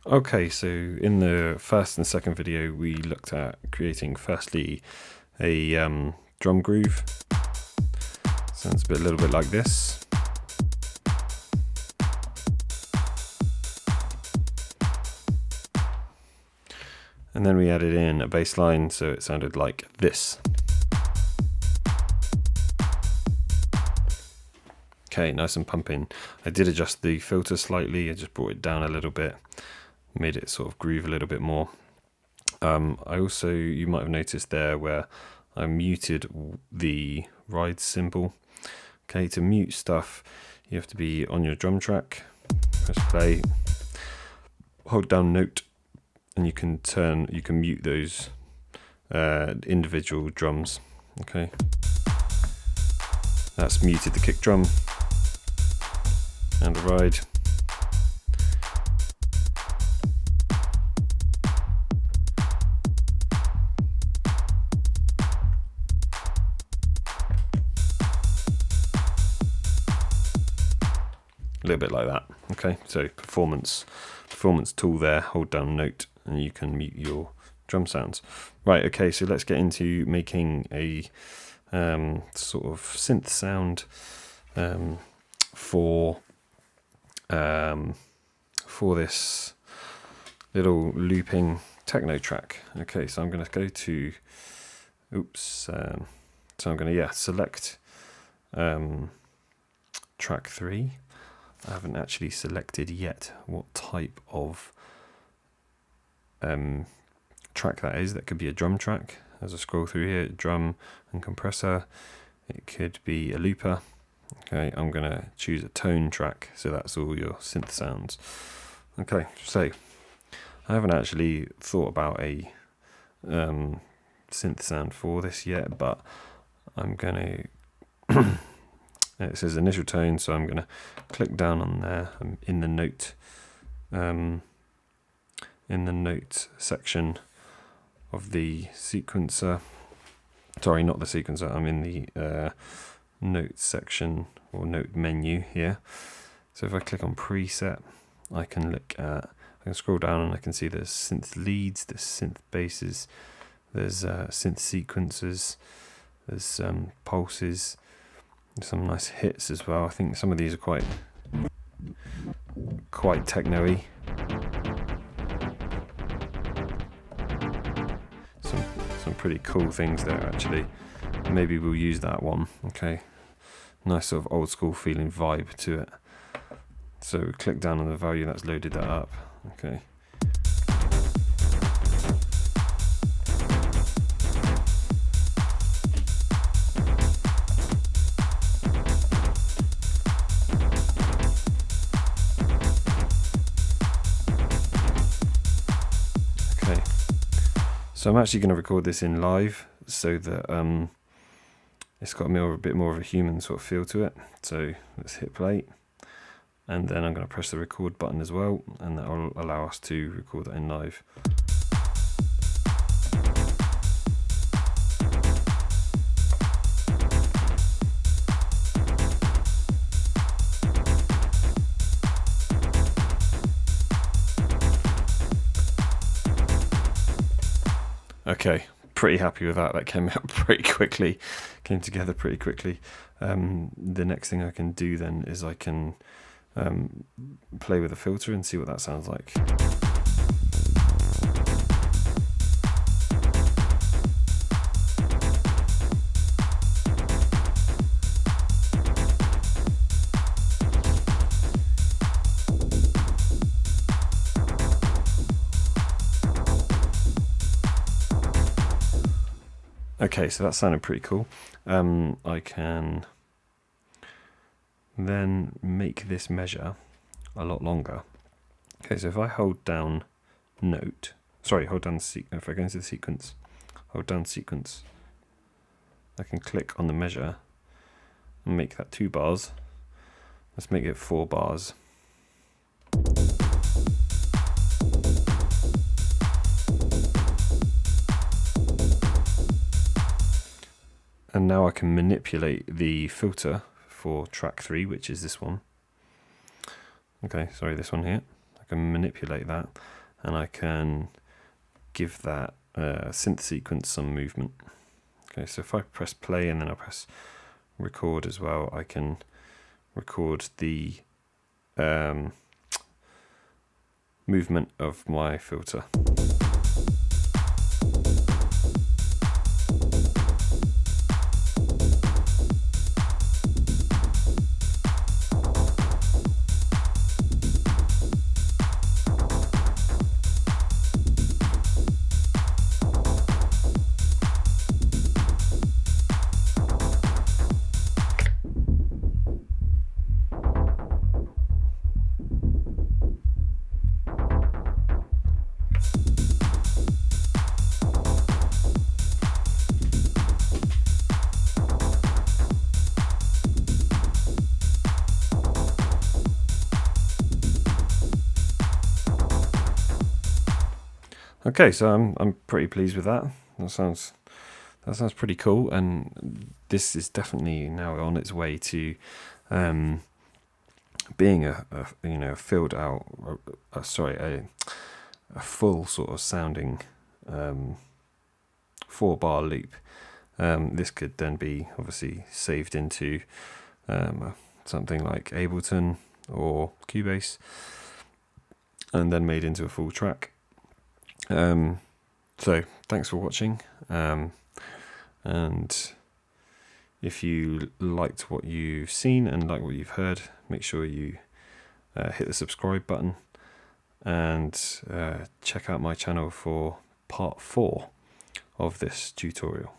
Okay, so in the first and second video, we looked at creating firstly a drum groove. Sounds a little bit like this. And then we added in a bass line, so it sounded like this. Okay, nice and pumping. I did adjust the filter slightly. I just brought it down a little bit, made it sort of groove a little bit more. I also, you might have noticed there where I muted the ride symbol. Okay, to mute stuff, you have to be on your drum track, press play, hold down note, and you can mute those individual drums. Okay, that's muted the kick drum and the ride. A little bit like that. Okay, so performance tool there, hold down note, and you can mute your drum sounds. Right, okay, so let's get into making a sort of synth sound for this little looping techno track. Okay, so I'm going to go to so I'm going to select track 3. I haven't actually selected yet what type of track that is. That could be a drum track. As I scroll through here, drum and compressor. It could be a looper. Okay, I'm going to choose a tone track, so that's all your synth sounds. Okay, so I haven't actually thought about a synth sound for this yet, but I'm going to it says initial tone, so I'm going to click down on there in the note section of the sequencer. Sorry, not the sequencer. I'm in the note section or note menu here. So if I click on preset, I can scroll down and I can see there's synth leads, there's synth basses, there's synth sequencers, there's pulses. Some nice hits as well. I think some of these are quite techno-y. Some pretty cool things there actually. Maybe we'll use that one. Okay, nice sort of old school feeling vibe to it. So click down on the value, that's loaded that up. Okay. So I'm actually going to record this in live so that it's got a bit more of a human sort of feel to it. So let's hit play, and then I'm going to press the record button as well, and that will allow us to record that in live. Okay, pretty happy with that. That came out pretty quickly, came together pretty quickly. The next thing I can do then is I can play with a filter and see what that sounds like. Okay, so that sounded pretty cool. I can then make this measure a lot longer. Okay, so if I hold down if I go into the sequence, hold down sequence, I can click on the measure and make that 2 bars. Let's make it 4 bars. And now I can manipulate the filter for track 3, which is this one. Okay, sorry, this one here. I can manipulate that, and I can give that synth sequence some movement. Okay, so if I press play and then I press record as well, I can record the movement of my filter. Okay, so I'm pretty pleased with that. That sounds pretty cool, and this is definitely now on its way to being a filled out, a full sort of sounding 4-bar loop. This could then be obviously saved into something like Ableton or Cubase, and then made into a full track. So thanks for watching, and if you liked what you've seen and like what you've heard, make sure you hit the subscribe button and check out my channel for part 4 of this tutorial.